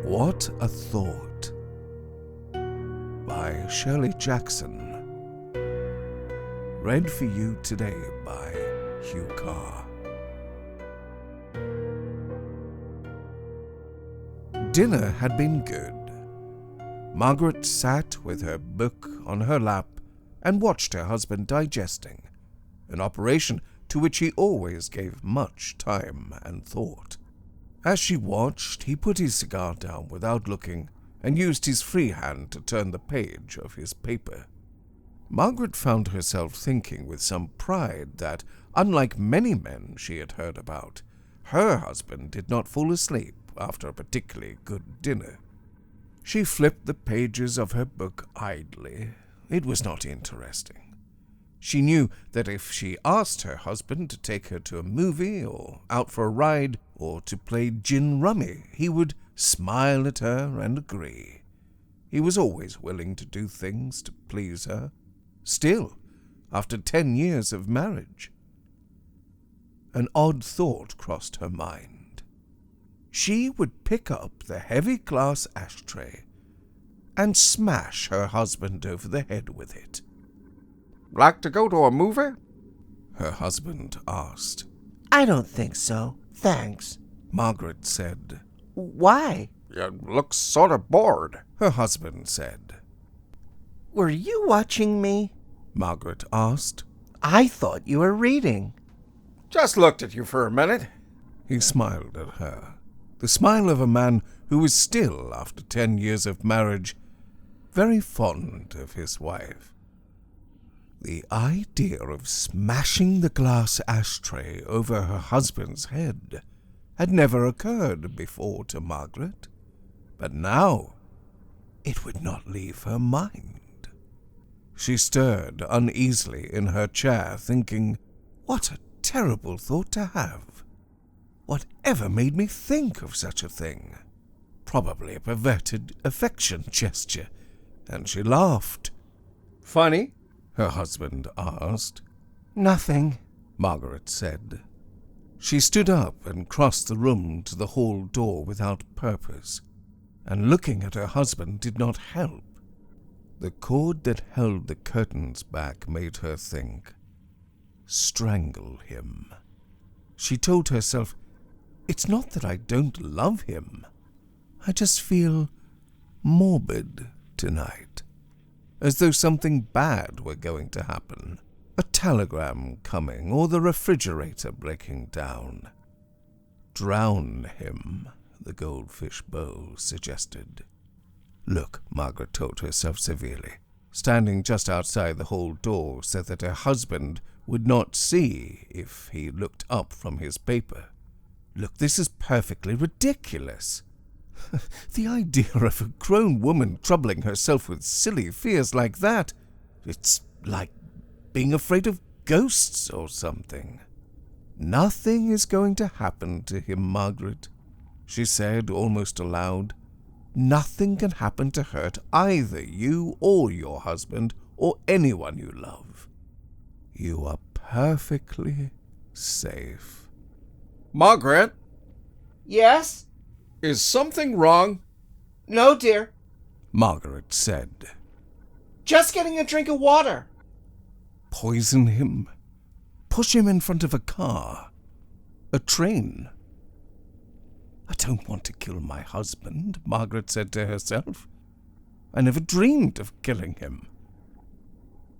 What a Thought by Shirley Jackson. Read for you today by Hugh Carr. Dinner had been good. Margaret sat with her book on her lap and watched her husband digesting, an operation to which he always gave much time and thought. As she watched, he put his cigar down without looking and used his free hand to turn the page of his paper. Margaret found herself thinking with some pride that, unlike many men she had heard about, her husband did not fall asleep after a particularly good dinner. She flipped the pages of her book idly. It was not interesting. She knew that if she asked her husband to take her to a movie or out for a ride or to play gin rummy, he would smile at her and agree. He was always willing to do things to please her. Still, after 10 years of marriage. An odd thought crossed her mind. She would pick up the heavy glass ashtray and smash her husband over the head with it. Like to go to a movie? Her husband asked. I don't think so, thanks. Margaret said. Why? You look sort of bored. Her husband said. Were you watching me? Margaret asked. I thought you were reading. Just looked at you for a minute. He smiled at her. The smile of a man who is still, after 10 years of marriage, very fond of his wife. The idea of smashing the glass ashtray over her husband's head had never occurred before to Margaret, but now it would not leave her mind. She stirred uneasily in her chair, thinking, what a terrible thought to have. Whatever made me think of such a thing? Probably a perverted affection gesture, and she laughed. Funny? Her husband asked. Nothing, Margaret said. She stood up and crossed the room to the hall door without purpose, and looking at her husband did not help. The cord that held the curtains back made her think. Strangle him. She told herself, it's not that I don't love him. I just feel morbid tonight, as though something bad were going to happen. A telegram coming, or the refrigerator breaking down. Drown him, the goldfish bowl suggested. Look, Margaret told herself severely, standing just outside the hall door so that her husband would not see if he looked up from his paper. Look, this is perfectly ridiculous. The idea of a grown woman troubling herself with silly fears like that, it's like being afraid of ghosts or something. Nothing is going to happen to him, Margaret, she said almost aloud. Nothing can happen to hurt either you or your husband or anyone you love. You are perfectly safe. Margaret? Yes? Is something wrong? No, dear. Margaret said. Just getting a drink of water. Poison him? Push him in front of a car? A train? I don't want to kill my husband, Margaret said to herself. I never dreamed of killing him.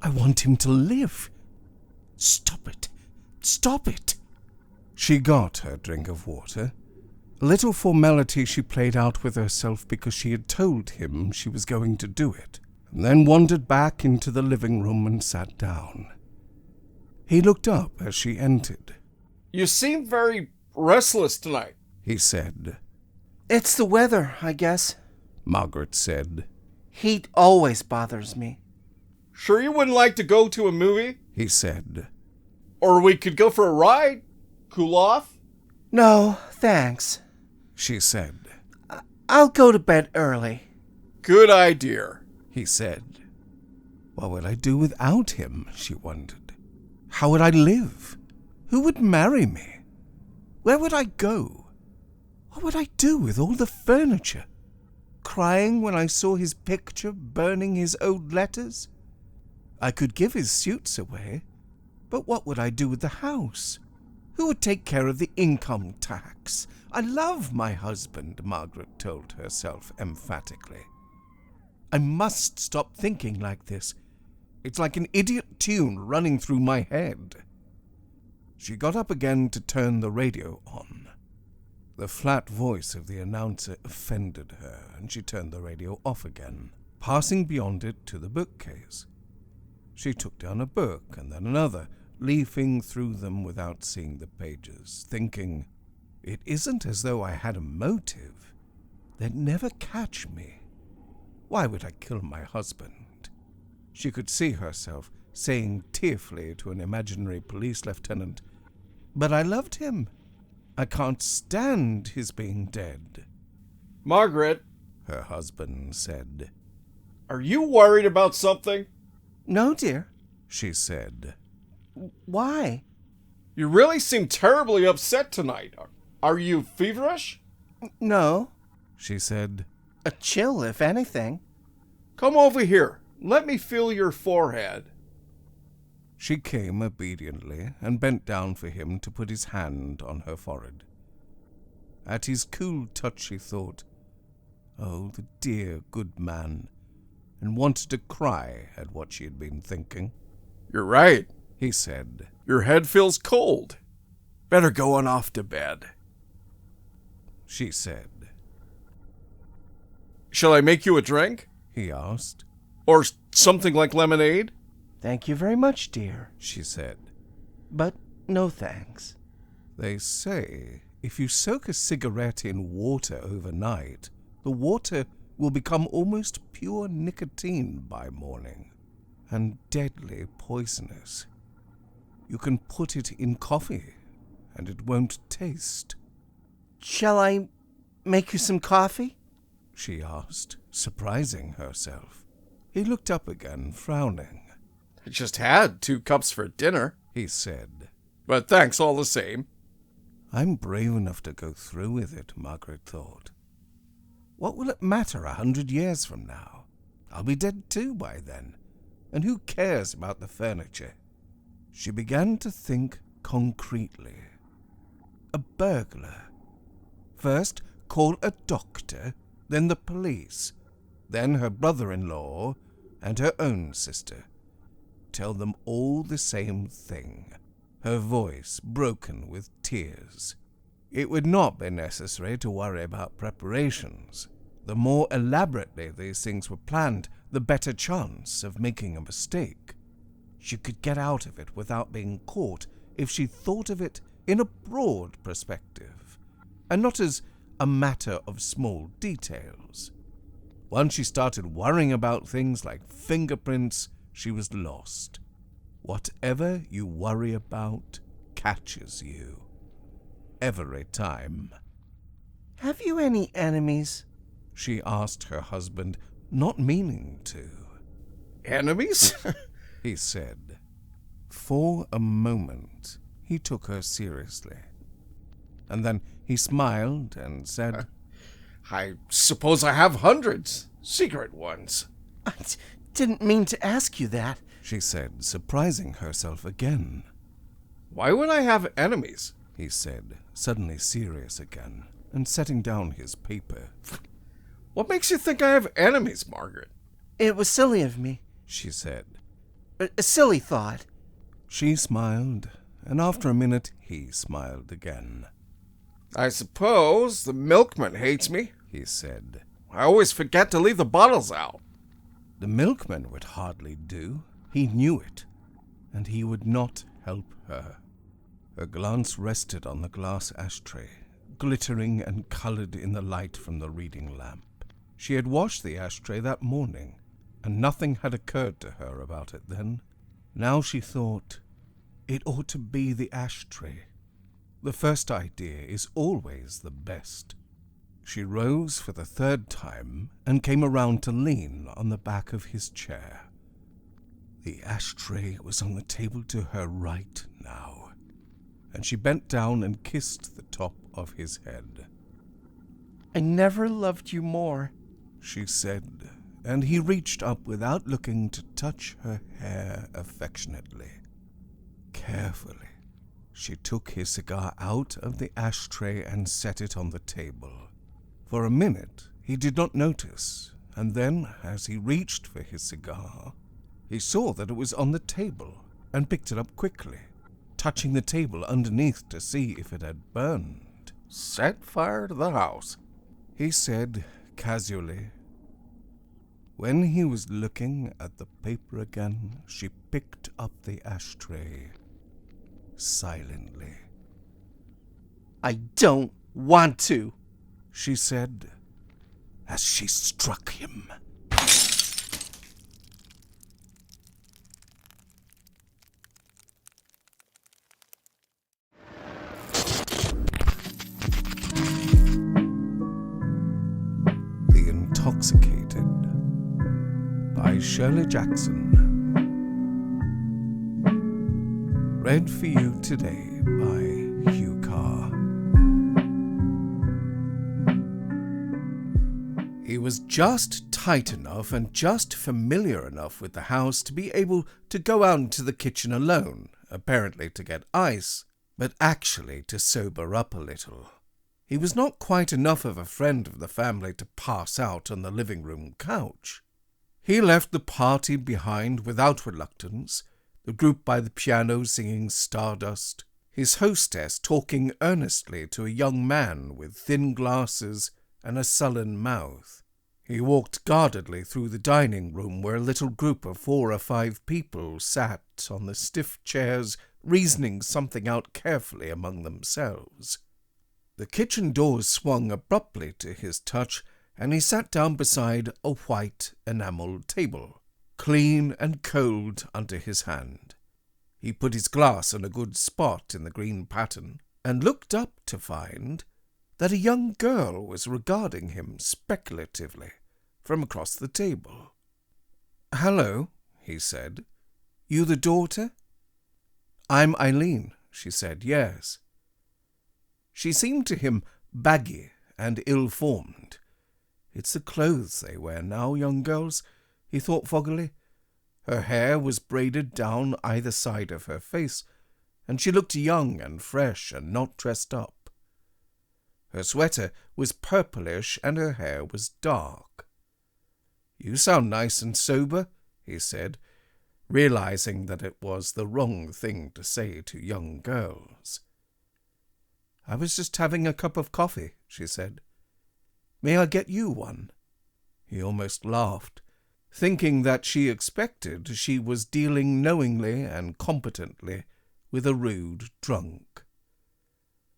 I want him to live. Stop it. Stop it. She got her drink of water. A little formality she played out with herself because she had told him she was going to do it, and then wandered back into the living room and sat down. He looked up as she entered. You seem very restless tonight, he said. It's the weather, I guess. Margaret said. Heat always bothers me. Sure you wouldn't like to go to a movie? He said. Or we could go for a ride? Cool off? No, thanks, she said. I'll go to bed early. Good idea, he said. What would I do without him, she wondered. How would I live? Who would marry me? Where would I go? What would I do with all the furniture? crying when I saw his picture burning his old letters? I could give his suits away, but what would I do with the house? Who would take care of the income tax? I love my husband, Margaret told herself emphatically. I must stop thinking like this. It's like an idiot tune running through my head. She got up again to turn the radio on. The flat voice of the announcer offended her, and she turned the radio off again, passing beyond it to the bookcase. She took down a book and then another, leafing through them without seeing the pages, thinking, it isn't as though I had a motive. They'd never catch me. Why would I kill my husband? She could see herself saying tearfully to an imaginary police lieutenant, but I loved him. I can't stand his being dead. Margaret, Her husband said. are you worried about something? No, dear. She said. Why? You really seem terribly upset tonight. Are you feverish? No. She said. A chill, if anything. Come over here. Let me feel your forehead. She came obediently and bent down for him to put his hand on her forehead. At his cool touch she thought, oh, the dear good man, and wanted to cry at what she had been thinking. You're right, He said. your head feels cold. Better go on off to bed. She said. Shall I make you a drink? He asked. Or something like lemonade? Thank you very much, dear. She said. But no thanks. They say if you soak a cigarette in water overnight, the water will become almost pure nicotine by morning, and deadly poisonous. You can put it in coffee, and it won't taste. Shall I make you some coffee? She asked, surprising herself. He looked up again, frowning. I just had 2 cups for dinner, He said. but thanks all the same. I'm brave enough to go through with it, Margaret thought. What will it matter 100 years from now? I'll be dead too by then, and who cares about the furniture? She began to think concretely. A burglar. First, call a doctor, then the police, then her brother-in-law and her own sister. Tell them all the same thing. Her voice broken with tears. It would not be necessary to worry about preparations. The more elaborately these things were planned, the better chance of making a mistake. She could get out of it without being caught if she thought of it in a broad perspective, and not as a matter of small details. Once she started worrying about things like fingerprints, she was lost. Whatever you worry about catches you. Every time. Have you any enemies? She asked her husband, not meaning to. Enemies? He said. For a moment, he took her seriously. And then he smiled and said, I suppose I have hundreds. Secret ones. I didn't mean to ask you that. She said, surprising herself again. Why would I have enemies? He said, suddenly serious again, and setting down his paper. What makes you think I have enemies, Margaret? It was silly of me. She said. A silly thought. She smiled, and after a minute he smiled again. I suppose the milkman hates me. He said. I always forget to leave the bottles out. The milkman would hardly do. He knew it, and he would not help her. Her glance rested on the glass ashtray, glittering and colored in the light from the reading lamp. She had washed the ashtray that morning, and nothing had occurred to her about it then. Now she thought, it ought to be the ashtray. The first idea is always the best. She rose for the 3rd time and came around to lean on the back of his chair. The ashtray was on the table to her right now, and she bent down and kissed the top of his head. I never loved you more. she said, and he reached up without looking to touch her hair affectionately. Carefully, she took his cigar out of the ashtray and set it on the table. For a minute, he did not notice, and then, as he reached for his cigar, he saw that it was on the table and picked it up quickly, touching the table underneath to see if it had burned. "Set fire to the house," he said casually. When he was looking at the paper again, she picked up the ashtray silently. I don't want to, she said as she struck him. The Intoxicated by Shirley Jackson. Read for you today by Hugh Carr. He was just tight enough and just familiar enough with the house to be able to go out into the kitchen alone, apparently to get ice, but actually to sober up a little. He was not quite enough of a friend of the family to pass out on the living room couch. He left the party behind without reluctance, the group by the piano singing Stardust, his hostess talking earnestly to a young man with thin glasses and a sullen mouth. He walked guardedly through the dining room where a little group of 4 or 5 people sat on the stiff chairs, reasoning something out carefully among themselves. The kitchen doors swung abruptly to his touch, and he sat down beside a white enamelled table, clean and cold under his hand. He put his glass in a good spot in the green pattern, and looked up to find that a young girl was regarding him speculatively from across the table. "Hello," he said. "You the daughter?" "I'm Eileen," she said. "Yes." She seemed to him baggy and ill-formed. "It's the clothes they wear now, young girls," he thought foggily. Her hair was braided down either side of her face, and she looked young and fresh and not dressed up. Her sweater was purplish and her hair was dark. "You sound nice and sober," he said, realizing that it was the wrong thing to say to young girls. "I was just having a cup of coffee," she said. "May I get you one?" He almost laughed, thinking that she expected she was dealing knowingly and competently with a rude drunk.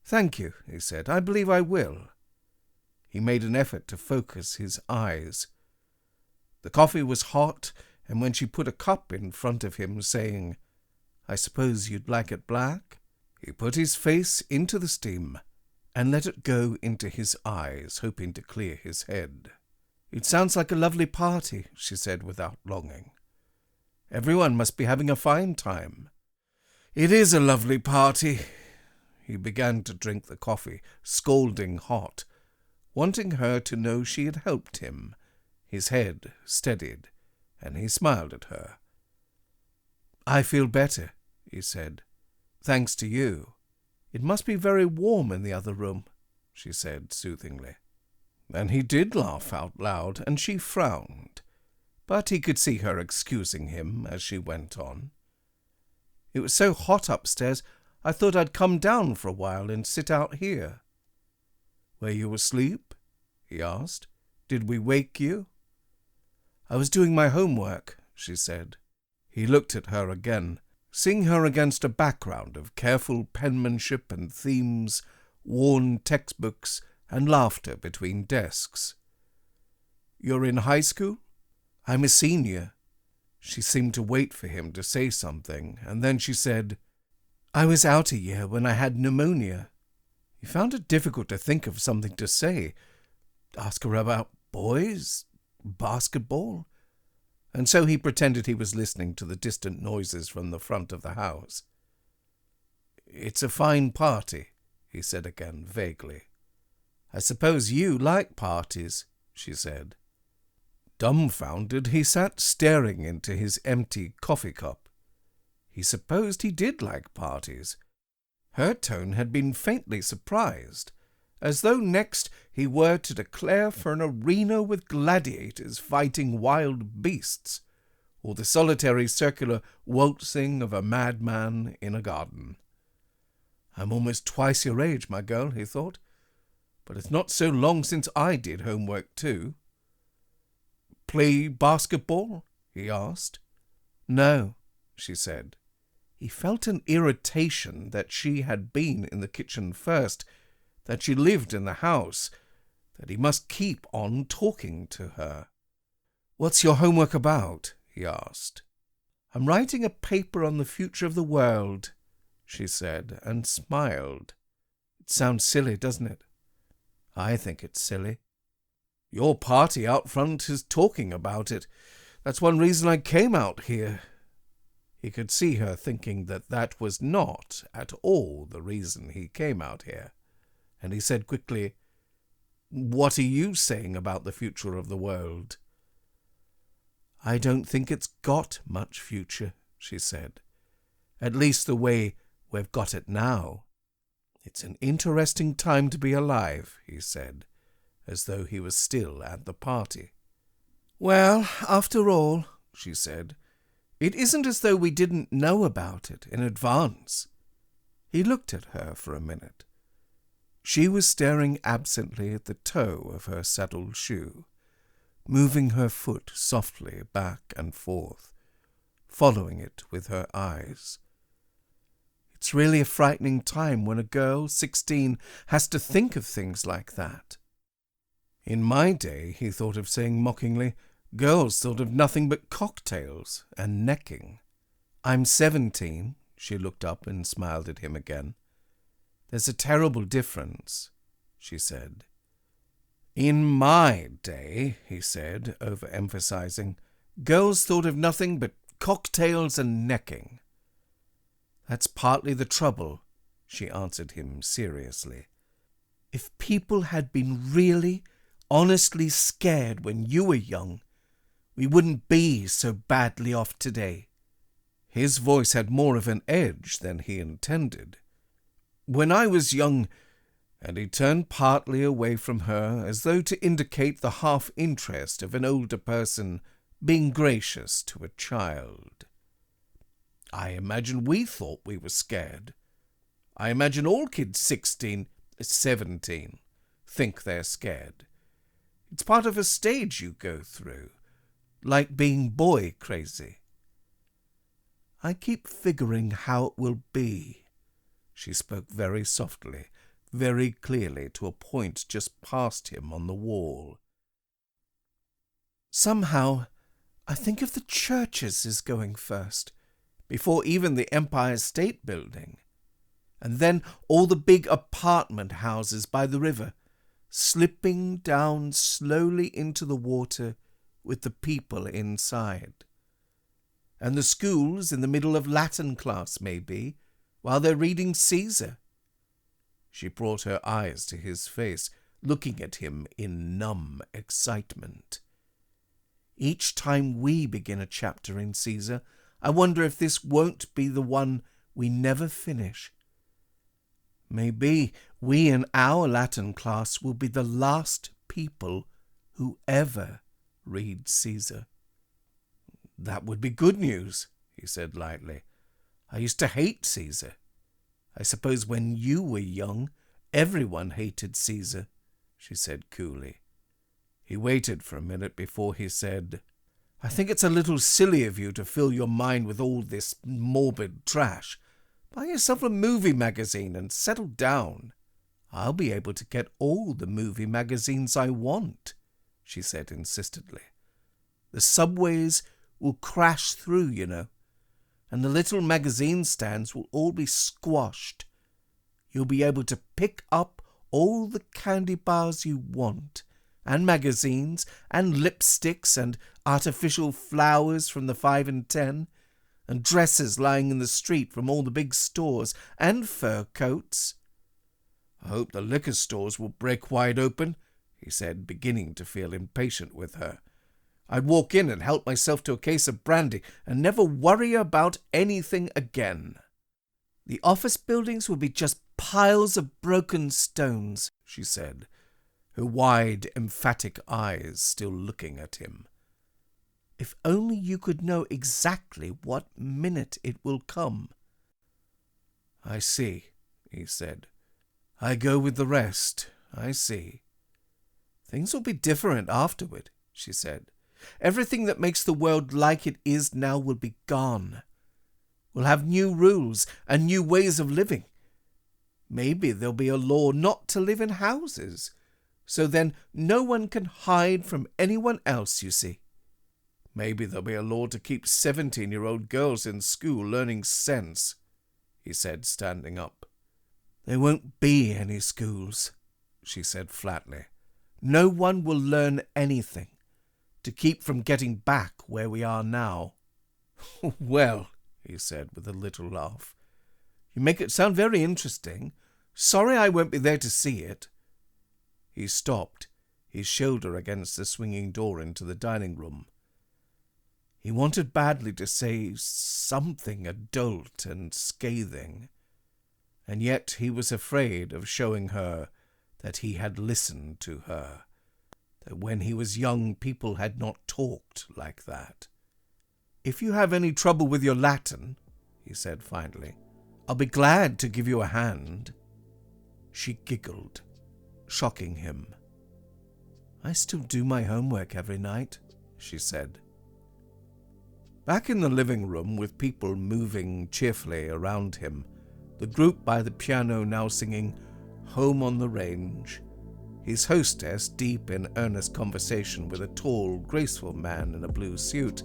"Thank you," he said. "I believe I will." He made an effort to focus his eyes. The coffee was hot, and when she put a cup in front of him, saying, "I suppose you'd like it black?" he put his face into the steam and let it go into his eyes, hoping to clear his head. "It sounds like a lovely party," she said without longing. "Everyone must be having a fine time." "It is a lovely party." He began to drink the coffee, scalding hot, wanting her to know she had helped him. His head steadied, and he smiled at her. "I feel better," he said. "Thanks to you." "It must be very warm in the other room," she said soothingly. And he did laugh out loud, and she frowned, but he could see her excusing him as she went on. "It was so hot upstairs, I thought I'd come down for a while and sit out here." "Were you asleep?" he asked. "Did we wake you?" "I was doing my homework," she said. He looked at her again, seeing her against a background of careful penmanship and themes, worn textbooks, and laughter between desks. "You're in high school?" "I'm a senior." She seemed to wait for him to say something, and then she said, "I was out a year when I had pneumonia." He found it difficult to think of something to say. Ask her about boys? Basketball? And so he pretended he was listening to the distant noises from the front of the house. "It's a fine party," he said again, vaguely. "I suppose you like parties," she said. Dumbfounded, he sat staring into his empty coffee cup. He supposed he did like parties. Her tone had been faintly surprised, as though next he were to declare for an arena with gladiators fighting wild beasts, or the solitary circular waltzing of a madman in a garden. "I'm almost twice your age, my girl," he thought, "but it's not so long since I did homework too." "Play basketball?" he asked. "No," she said. He felt an irritation that she had been in the kitchen first, that she lived in the house, that he must keep on talking to her. "What's your homework about?" he asked. "I'm writing a paper on the future of the world," she said, and smiled. "It sounds silly, doesn't it?" "I think it's silly." "Your party out front is talking about it. That's one reason I came out here." He could see her thinking that that was not at all the reason he came out here, and he said quickly, "What are you saying about the future of the world?" "I don't think it's got much future," she said. "At least the way we've got it now." "It's an interesting time to be alive," he said, as though he was still at the party. "Well, after all," she said, "it isn't as though we didn't know about it in advance." He looked at her for a minute. She was staring absently at the toe of her saddle shoe, moving her foot softly back and forth, following it with her eyes. "It's really a frightening time when a girl, 16, has to think of things like that." "In my day," he thought of saying mockingly, "girls thought of nothing but cocktails and necking." "I'm 17, she looked up and smiled at him again. "There's a terrible difference," she said. "In my day," he said, overemphasizing, "girls thought of nothing but cocktails and necking." "That's partly the trouble," she answered him seriously. "If people had been really, honestly scared when you were young, we wouldn't be so badly off today." His voice had more of an edge than he intended. "When I was young," and he turned partly away from her as though to indicate the half-interest of an older person being gracious to a child. "I imagine we thought we were scared. I imagine all kids 16, 17 think they're scared. It's part of a stage you go through, like being boy crazy." "I keep figuring how it will be." She spoke very softly, very clearly, to a point just past him on the wall. "Somehow, I think of the churches as going first, before even the Empire State Building, and then all the big apartment houses by the river, slipping down slowly into the water with the people inside. And the schools in the middle of Latin class, maybe, while they're reading Caesar." She brought her eyes to his face, looking at him in numb excitement. "Each time we begin a chapter in Caesar, I wonder if this won't be the one we never finish. Maybe we in our Latin class will be the last people who ever read Caesar." "That would be good news," he said lightly. "I used to hate Caesar. I suppose when you were young, everyone hated Caesar," she said coolly. He waited for a minute before he said, "I think it's a little silly of you to fill your mind with all this morbid trash. Buy yourself a movie magazine and settle down." "I'll be able to get all the movie magazines I want," she said insistently. "The subways will crash through, you know, and the little magazine stands will all be squashed. You'll be able to pick up all the candy bars you want, and magazines, and lipsticks, and artificial flowers from the 5 and 10, and dresses lying in the street from all the big stores, and fur coats." "I hope the liquor stores will break wide open," he said, beginning to feel impatient with her. I'd walk in and help myself to a case of brandy and never worry about anything again. The office buildings would be just piles of broken stones, she said, her wide, emphatic eyes still looking at him. If only you could know exactly what minute it will come. I see, he said. I go with the rest. I see. Things will be different afterward, she said. Everything that makes the world like it is now will be gone. We'll have new rules and new ways of living. Maybe there'll be a law not to live in houses, so then no one can hide from anyone else, you see. Maybe there'll be a law to keep 17-year-old girls in school learning sense, he said, standing up. There won't be any schools, she said flatly. No one will learn anything to keep from getting back where we are now. Well, he said with a little laugh, you make it sound very interesting. Sorry I won't be there to see it. He stopped, his shoulder against the swinging door into the dining room. He wanted badly to say something adult and scathing, and yet he was afraid of showing her that he had listened to her, that when he was young people had not talked like that. If you have any trouble with your Latin, he said finally, I'll be glad to give you a hand. She giggled, shocking him. I still do my homework every night, she said. Back in the living room, with people moving cheerfully around him, the group by the piano now singing Home on the Range, his hostess deep in earnest conversation with a tall, graceful man in a blue suit,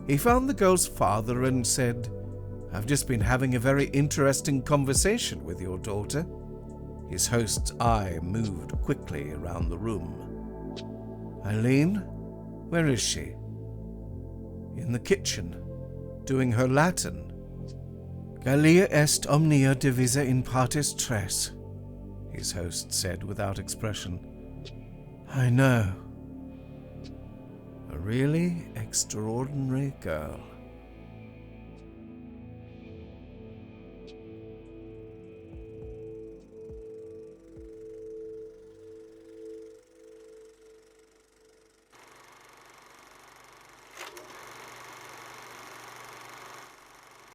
he found the girl's father and said, I've just been having a very interesting conversation with your daughter. His host's eye moved quickly around the room. Eileen, where is she? In the kitchen, doing her Latin. Gallia est omnia divisa in partes tres, his host said without expression. I know. A really extraordinary girl.